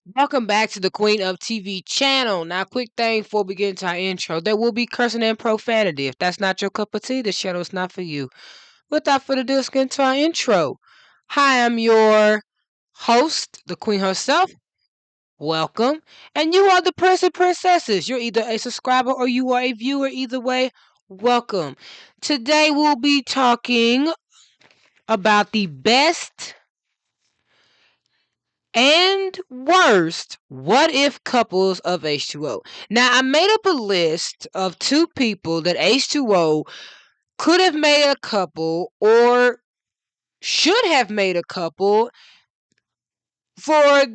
Welcome back to the Queen of TV channel. Now, quick thing before we get into our intro. There will be cursing and profanity. If that's not your cup of tea, this channel is not for you. Without further ado, let's get into our intro. Hi, I'm your host, the Queen herself. Welcome. And you are the Prince and Princesses. You're either a subscriber or you are a viewer. Either way, welcome. Today, we'll be talking about the best and worst what if couples of H2O. Now, I made up a list of two people that H2O could have made a couple or should have made a couple for I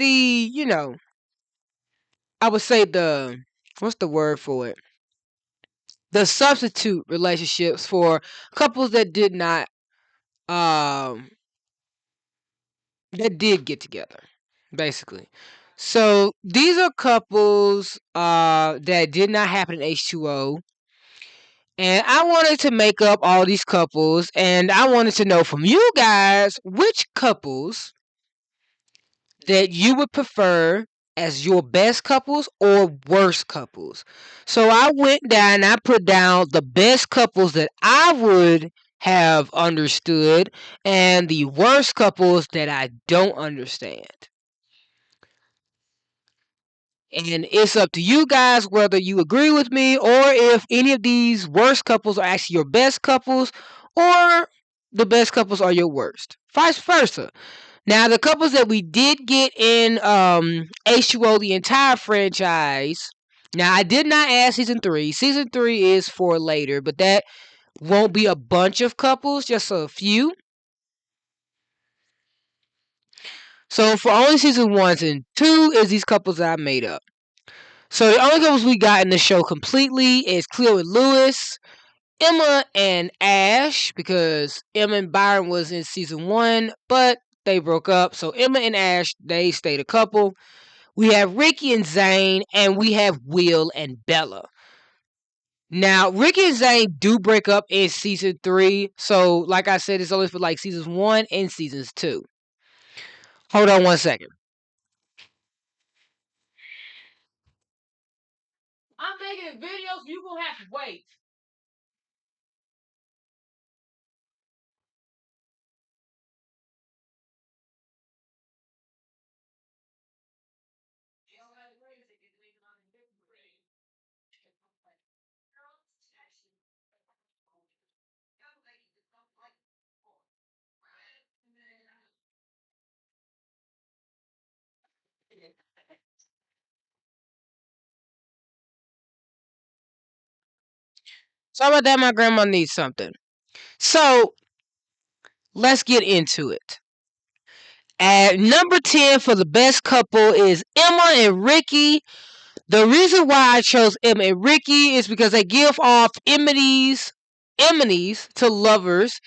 would say what's the word for it? The substitute relationships for couples that did not, um, that did get together, basically. So these are couples that did not happen in H2O. And I wanted to make up all these couples, and I wanted to know from you guys which couples that you would prefer as your best couples or worst couples. So I went down and I put down the best couples that I would have understood and the worst couples that I don't understand. And it's up to you guys whether you agree with me or if any of these worst couples are actually your best couples or the best couples are your worst. Vice versa. Now, the couples that we did get in H2O, the entire franchise. Now, I did not add season 3. Season 3 is for later, but that won't be a bunch of couples, just a few. So, for only season 1 and 2 is these couples that I made up. So the only couples we got in the show completely is Cleo and Lewis, Emma and Ash, because Emma and Byron was in season 1, but they broke up. So Emma and Ash, they stayed a couple. We have Ricky and Zane, and we have Will and Bella. Now, Ricky and Zane do break up in season 3. So, like I said, it's only for like seasons 1 and seasons 2. Hold on 1 second. I'm making a video, so you're going to have to wait. Sorry about that, my grandma needs something. So, let's get into it. At number 10 for the best couple is Emma and Ricky. The reason why I chose Emma and Ricky is because they give off amenities to lovers,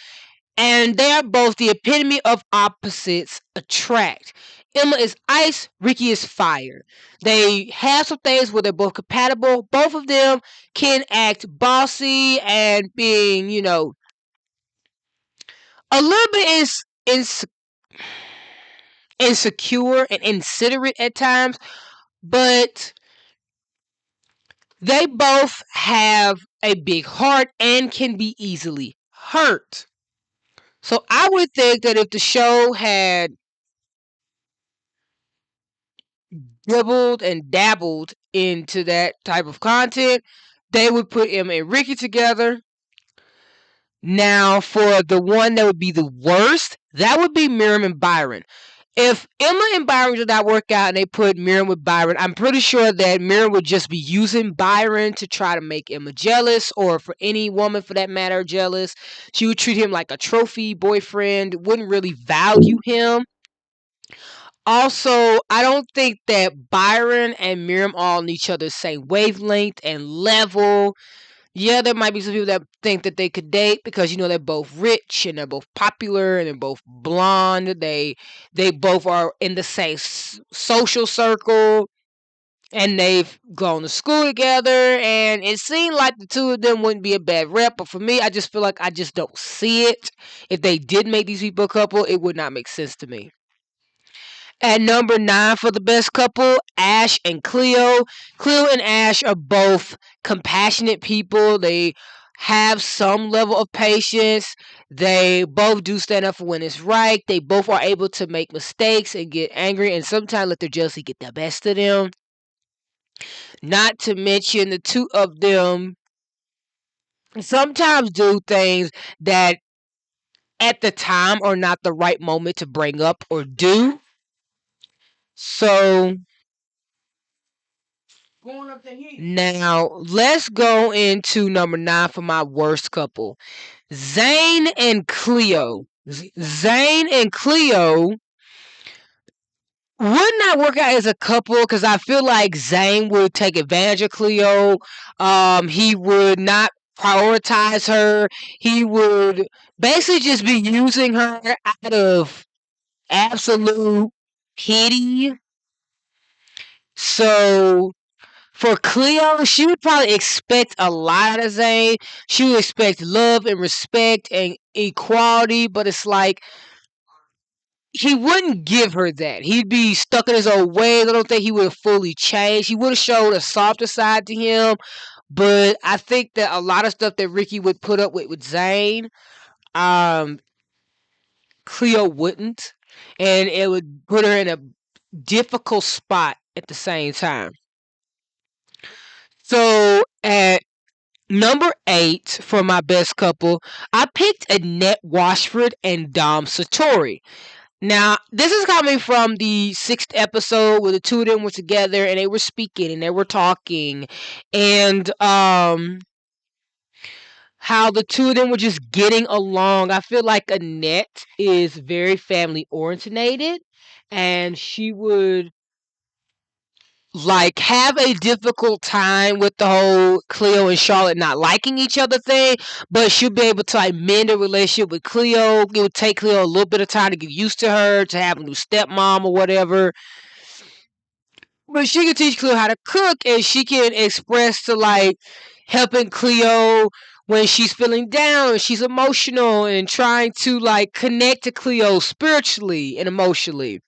and they are both the epitome of opposites attract. Emma is ice, Ricky is fire. They have some things where they're both compatible. Both of them can act bossy and being, a little bit insecure and inconsiderate at times, but they both have a big heart and can be easily hurt. So I would think that if the show had dribbled and dabbled into that type of content, they would put Emma and Ricky together. Now, for the one that would be the worst, that would be Miriam and Byron. If Emma and Byron did not work out and they put Miriam with Byron, I'm pretty sure that Miriam would just be using Byron to try to make Emma jealous, or for any woman for that matter jealous. She would treat him like a trophy boyfriend, wouldn't really value him. Also, I don't think that Byron and Miriam are on each other's same wavelength and level. Yeah, there might be some people that think that they could date because they're both rich and they're both popular and they're both blonde. They both are in the same social circle and they've gone to school together, and it seemed like the two of them wouldn't be a bad rep. But for me, I just feel like I just don't see it. If they did make these people a couple, it would not make sense to me. At number 9 for the best couple, Ash and Cleo. Cleo and Ash are both compassionate people. They have some level of patience. They both do stand up for when it's right. They both are able to make mistakes and get angry and sometimes let their jealousy get the best of them. Not to mention the two of them sometimes do things that at the time are not the right moment to bring up or do. So now let's go into number 9 for my worst couple. Zane and Cleo. Zane and Cleo would not work out as a couple because I feel like Zane would take advantage of Cleo. He would not prioritize her. He would basically just be using her out of absolute pity. So for Cleo, she would probably expect a lot out of Zane. She would expect love and respect and equality, but it's like he wouldn't give her that. He'd be stuck in his old ways. I don't think he would have fully changed. He would have showed a softer side to him, but I think that a lot of stuff that Ricky would put up with Zane, um, Cleo wouldn't, and it would put her in a difficult spot at the same time. So at number 8 for my best couple, I picked Annette Washford and Dom Satori. Now, this is coming from the 6th episode where the two of them were together and they were speaking and they were talking, and how the two of them were just getting along. I feel like Annette is very family orientated and she would like have a difficult time with the whole Cleo and Charlotte not liking each other thing, but she'll be able to like mend a relationship with Cleo. It would take Cleo a little bit of time to get used to her, to have a new stepmom or whatever. But she can teach Cleo how to cook and she can express to like helping Cleo when she's feeling down, she's emotional and trying to like connect to Cleo spiritually and emotionally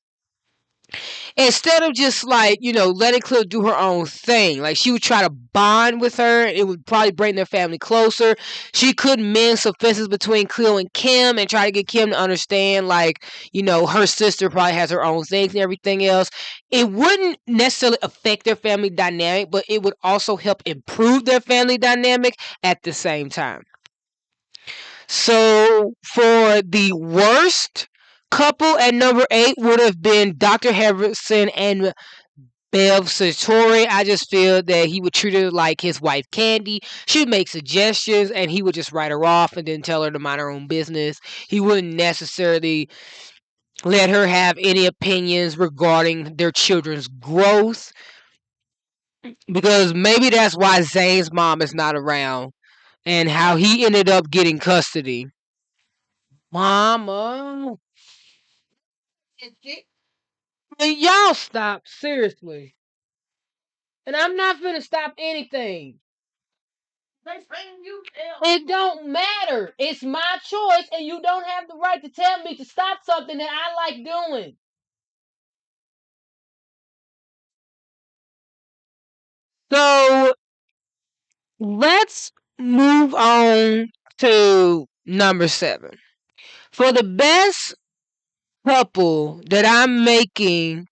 instead of just like letting Cleo do her own thing. Like she would try to bond with her. It would probably bring their family closer. She could mend some fences between Cleo and Kim and try to get Kim to understand like her sister probably has her own things and everything else. It wouldn't necessarily affect their family dynamic, but it would also help improve their family dynamic at the same time. So for the worst couple at number 8 would have been Dr. Harrison and Bev Satori. I just feel that he would treat her like his wife Candy. She would make suggestions and he would just write her off and then tell her to mind her own business. He wouldn't necessarily let her have any opinions regarding their children's growth because maybe that's why Zane's mom is not around and how he ended up getting custody. Mama. And y'all stop, seriously. And I'm not gonna stop anything. It don't matter. It's my choice, and you don't have the right to tell me to stop something that I like doing. So let's move on to number 7. For the best couple that I'm making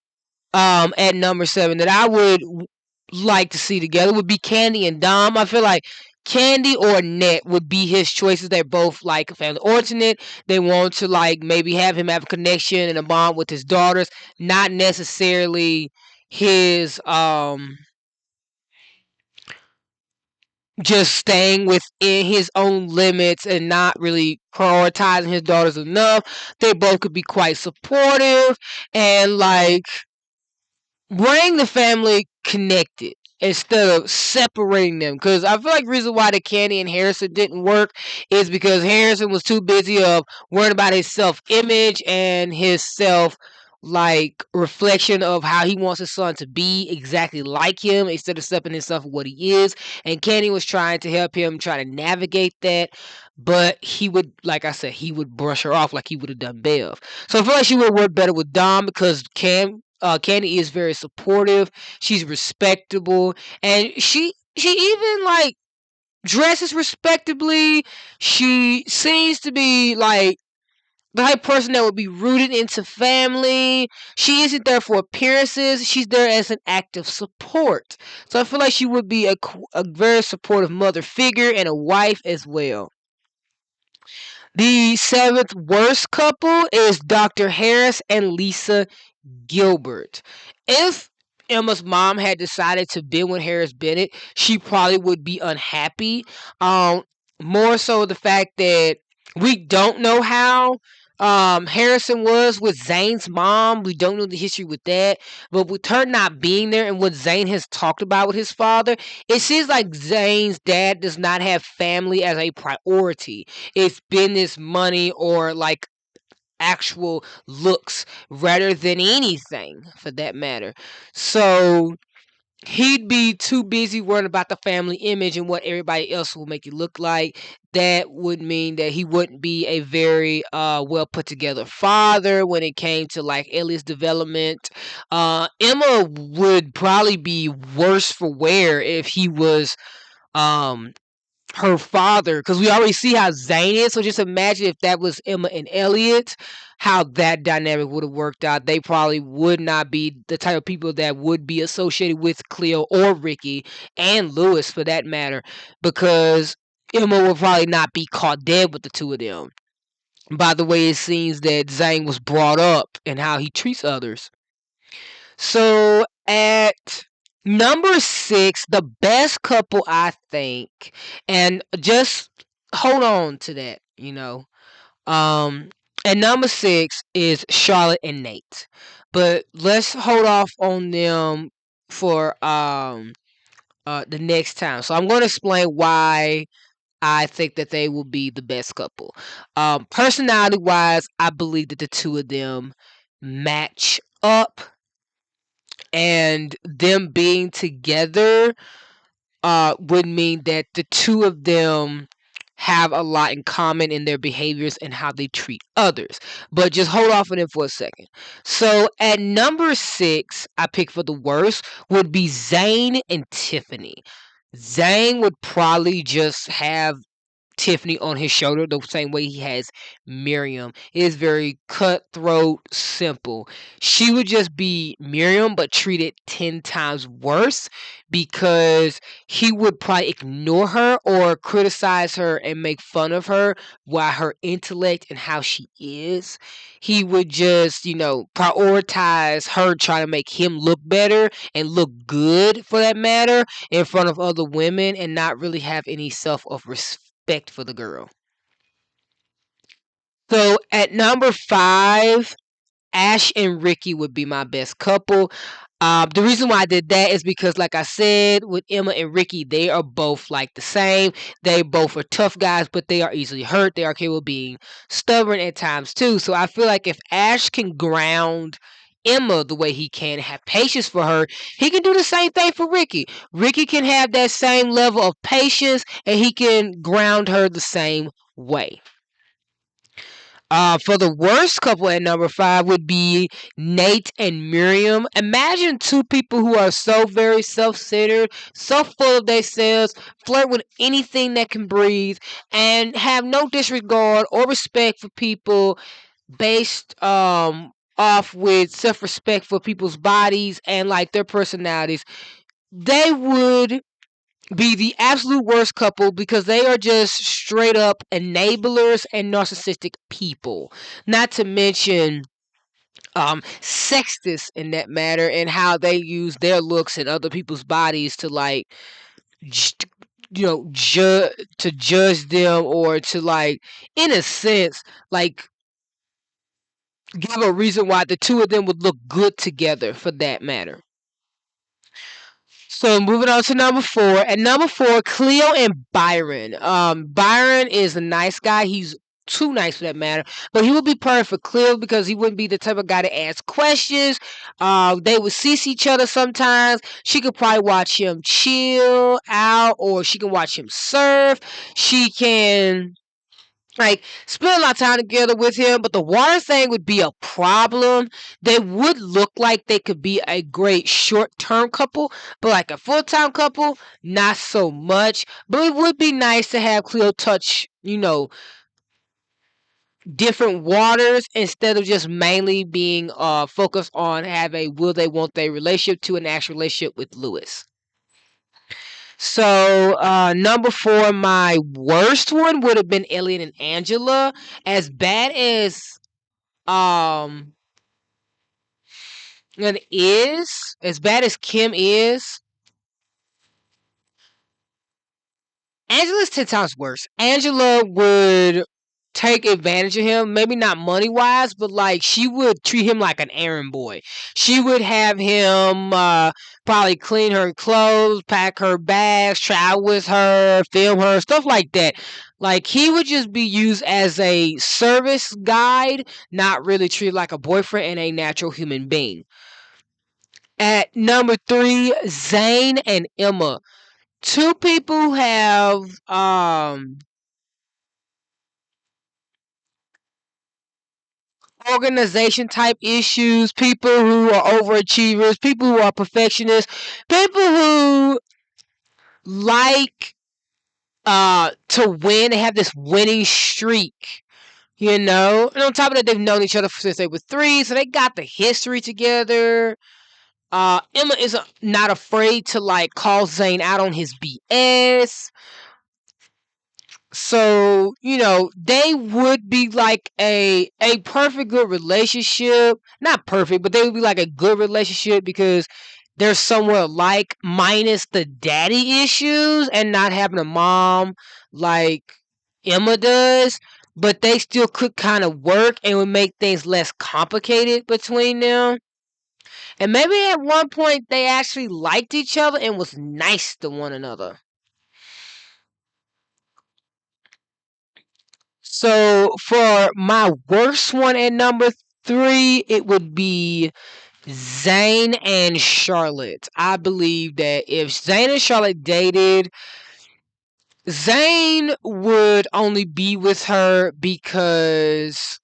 at number 7 that I would like to see together would be Candy and Dom. I feel like Candy or Annette would be his choices. They're both like family oriented. They want to like maybe have him have a connection and a bond with his daughters, not necessarily his just staying within his own limits and not really prioritizing his daughters enough. They both could be quite supportive and like bring the family connected instead of separating them. Because I feel like the reason why the Candy and Harrison didn't work is because Harrison was too busy of worrying about his self image and his self like reflection of how he wants his son to be exactly like him instead of stepping himself for what he is. And Kenny was trying to help him try to navigate that, but he would, like I said, he would brush her off like he would have done Bev. So I feel like she would work better with Dom because Candy is very supportive. She's respectable, and she even like dresses respectably. She seems to be like the type of person that would be rooted into family. She isn't there for appearances. She's there as an act of support. So I feel like she would be a very supportive mother figure and a wife as well. The seventh worst couple is Dr. Harris and Lisa Gilbert. If Emma's mom had decided to be with Harris Bennett, she probably would be unhappy. Um, More so the fact that we don't know how Harrison was with Zane's mom. We don't know the history with that. But with her not being there and what Zane has talked about with his father, it seems like Zane's dad does not have family as a priority. It's business, money, or like actual looks rather than anything for that matter. So he'd be too busy worrying about the family image and what everybody else will make it look like. That would mean that he wouldn't be a very well put together father when it came to like Ellie's development. Emma would probably be worse for wear if he was um her father, because we already see how Zane is. So just imagine if that was Emma and Elliot, how that dynamic would have worked out. They probably would not be the type of people that would be associated with Cleo or Ricky and Lewis for that matter, because Emma will probably not be caught dead with the two of them. By the way, it seems that Zane was brought up and how he treats others. So at number six, the best couple, I think, and just hold on to that, you know. Um, and number six is Charlotte and Nate, but let's hold off on them for the next time. So I'm going to explain why I think that they will be the best couple. Personality wise, I believe that the two of them match up, and them being together would mean that the two of them have a lot in common in their behaviors and how they treat others. But just hold off on it for a second. So at number six, I pick for the worst would be Zane and Tiffany. Zane would probably just have Tiffany on his shoulder the same way he has Miriam. It is very cutthroat, simple. She would just be Miriam, but treated 10 times worse because he would probably ignore her or criticize her and make fun of her while her intellect and how she is. He would just, prioritize her trying to make him look better and look good for that matter in front of other women and not really have any self of respect for the girl. So at number five, Ash and Ricky would be my best couple. The reason why I did that is because, like I said, with Emma and Ricky, they are both like the same. They both are tough guys, but they are easily hurt. They are capable of being stubborn at times too. So I feel like if Ash can ground Emma the way he can, have patience for her, he can do the same thing for Ricky. Ricky can have that same level of patience, and he can ground her the same way. For the worst couple at number five would be Nate and Miriam. Imagine two people who are so very self-centered, so full of themselves, flirt with anything that can breathe, and have no disregard or respect for people based off with self-respect for people's bodies and like their personalities. They would be the absolute worst couple because they are just straight up enablers and narcissistic people. Not to mention sexist in that matter and how they use their looks and other people's bodies to like j- to judge them or to like in a sense like give a reason why the two of them would look good together for that matter. So moving on to number four. At number four, Cleo and Byron. Byron is a nice guy. He's too nice for that matter. But he would be perfect for Cleo because he wouldn't be the type of guy to ask questions. They would see each other sometimes. She could probably watch him chill out, or she can watch him surf. She can like spend a lot of time together with him, but the water thing would be a problem. They would look like they could be a great short-term couple, but like a full-time couple, not so much. But it would be nice to have Cleo touch, different waters instead of just mainly being focused on have a will they want they relationship to an actual relationship with Lewis. So number 4, my worst one would have been Elliot and Angela. As bad um as bad as Kim is, Angela's 10 times worse. Angela would take advantage of him, maybe not money wise, but like she would treat him like an errand boy. She would have him probably clean her clothes, pack her bags, travel with her, film her, stuff like that. Like he would just be used as a service guide, not really treated like a boyfriend and a natural human being. At number 3, Zane and Emma. Two people who have organization type issues, people who are overachievers, people who are perfectionists, people who like to win. They have this winning streak, And on top of that, they've known each other since they were 3, so they got the history together. Emma is not afraid to like call Zane out on his BS. So, they would be like a perfect good relationship. Not perfect, but they would be like a good relationship because they're somewhat alike, minus the daddy issues and not having a mom like Emma does. But they still could kind of work and would make things less complicated between them. And maybe at one point they actually liked each other and was nice to one another. So for my worst one at number 3, it would be Zayn and Charlotte. I believe that if Zayn and Charlotte dated, Zayn would only be with her because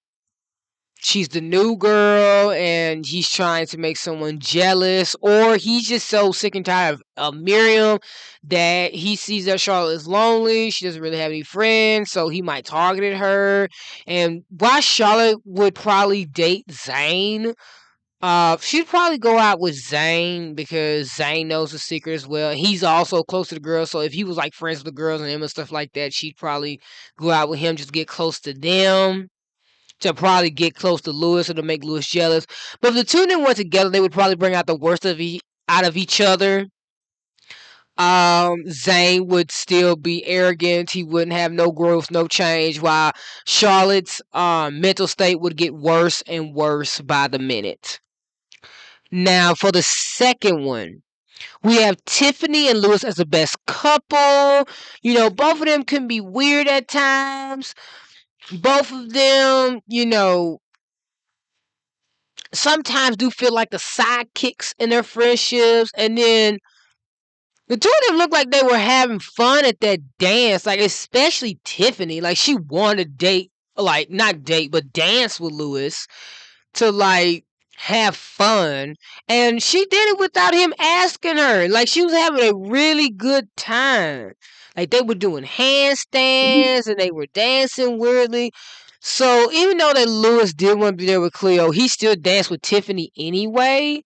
she's the new girl and he's trying to make someone jealous, or he's just so sick and tired of Miriam that he sees that Charlotte is lonely. She doesn't really have any friends, so he might target her. And why Charlotte would probably date Zayn, she'd probably go out with Zayn because Zayn knows the secret as well. He's also close to the girls, so if he was like friends with the girls and him and stuff like that, she'd probably go out with him just to get close to them, to probably get close to Lewis or to make Lewis jealous. But if the two of them were together, they would probably bring out the worst out of each other. Zayn would still be arrogant. He wouldn't have no growth, no change, while Charlotte's mental state would get worse and worse by the minute. Now, for the second one, we have Tiffany and Lewis as the best couple. Both of them can be weird at times. Both of them, sometimes do feel like the sidekicks in their friendships. And then the two of them look like they were having fun at that dance. Like, especially Tiffany. Like, she wanted to date, like, not date, but dance with Lewis to, like, have fun. And she did it without him asking her. Like, she was having a really good time. Like, they were doing handstands and they were dancing weirdly. So even though that Lewis did want to be there with Cleo, he still danced with Tiffany anyway.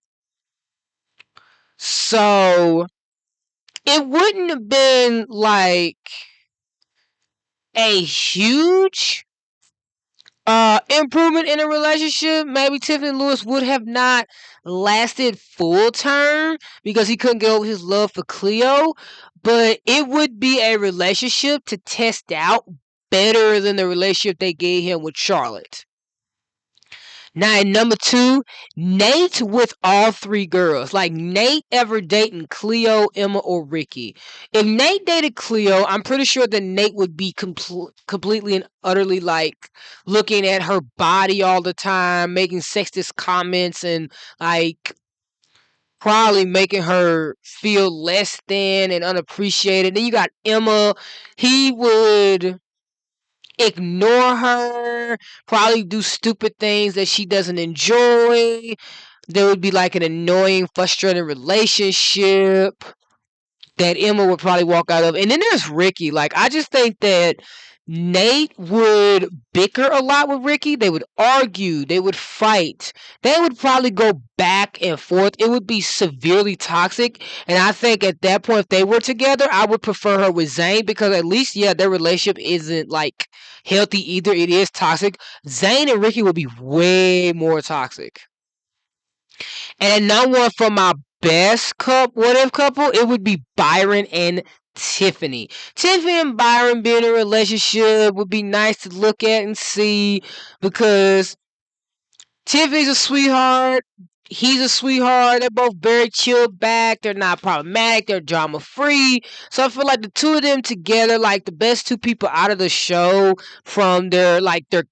So it wouldn't have been like a huge improvement in a relationship. Maybe Tiffany and Lewis would have not lasted full term because he couldn't get over his love for Cleo, but it would be a relationship to test out better than the relationship they gave him with Charlotte. Now at number two, Nate with all three girls. Like Nate ever dating Cleo, Emma, or Ricky. If Nate dated Cleo, I'm pretty sure that Nate would be completely and utterly like looking at her body all the time, making sexist comments, and like probably making her feel less than and unappreciated. Then you got Emma. He would ignore her, probably do stupid things that she doesn't enjoy. There would be like an annoying, frustrating relationship that Emma would probably walk out of. And then there's Ricky. Like, I just think that Nate would bicker a lot with Ricky. They would argue. They would fight. They would probably go back and forth. It would be severely toxic. And I think at that point, if they were together, I would prefer her with Zayn because at least, yeah, their relationship isn't like healthy either. It is toxic. Zayn and Ricky would be way more toxic. And another one for my best what if couple, it would be Byron and Tiffany. Tiffany and Byron being in a relationship would be nice to look at and see because Tiffany's a sweetheart. He's a sweetheart. They're both very chilled back. They're not problematic. They're drama free. So I feel like the two of them together, like the best two people out of the show from their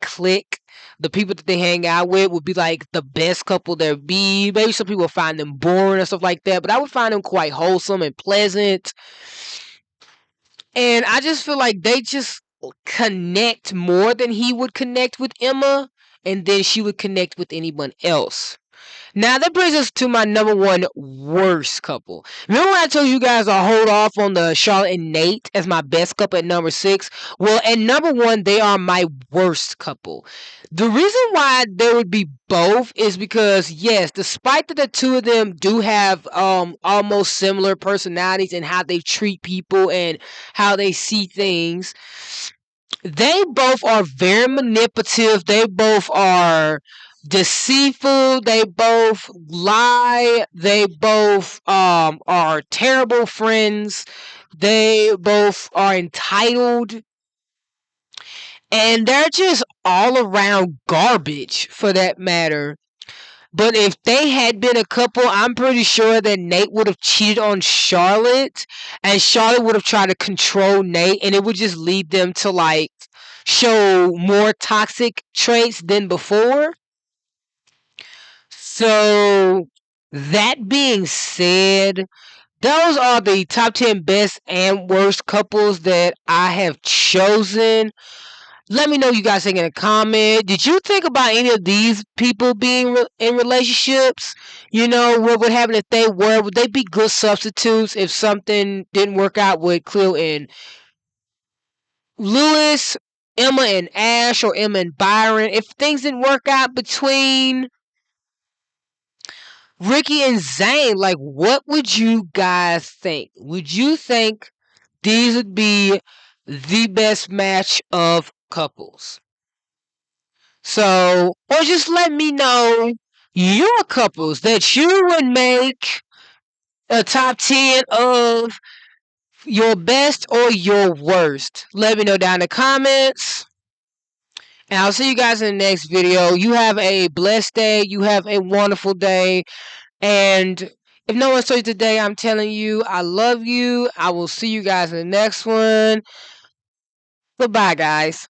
clique, the people that they hang out with would be like the best couple there be. Maybe some people find them boring and stuff like that, but I would find them quite wholesome and pleasant. And I just feel like they just connect more than he would connect with Emma, and then she would connect with anyone else. Now that brings us to my number one worst couple. Remember when I told you guys to hold off on the Charlotte and Nate as my best couple at number 6? Well, at number 1, they are my worst couple. The reason why they would be both is because, yes, despite that the two of them do have almost similar personalities and how they treat people and how they see things, they both are very manipulative. They both are deceitful. They both lie. They both are terrible friends. They both are entitled. And they're just all around garbage for that matter. But if they had been a couple, I'm pretty sure that Nate would have cheated on Charlotte, and Charlotte would have tried to control Nate, and it would just lead them to like show more toxic traits than before. So, that being said, those are the top 10 best and worst couples that I have chosen. Let me know what you guys think in a comment. Did you think about any of these people being in relationships? You know, what would happen if they were? Would they be good substitutes if something didn't work out with Cleo and Lewis, Emma and Ash, or Emma and Byron? If things didn't work out between Ricky and Zayn, like what would you guys think? Would you think these would be the best match of couples? So, or just let me know your couples that you would make a top 10 of your best or your worst. Let me know down in the comments. And I'll see you guys in the next video. You have a blessed day. You have a wonderful day. And if no one saw you today, I'm telling you, I love you. I will see you guys in the next one. Goodbye, guys.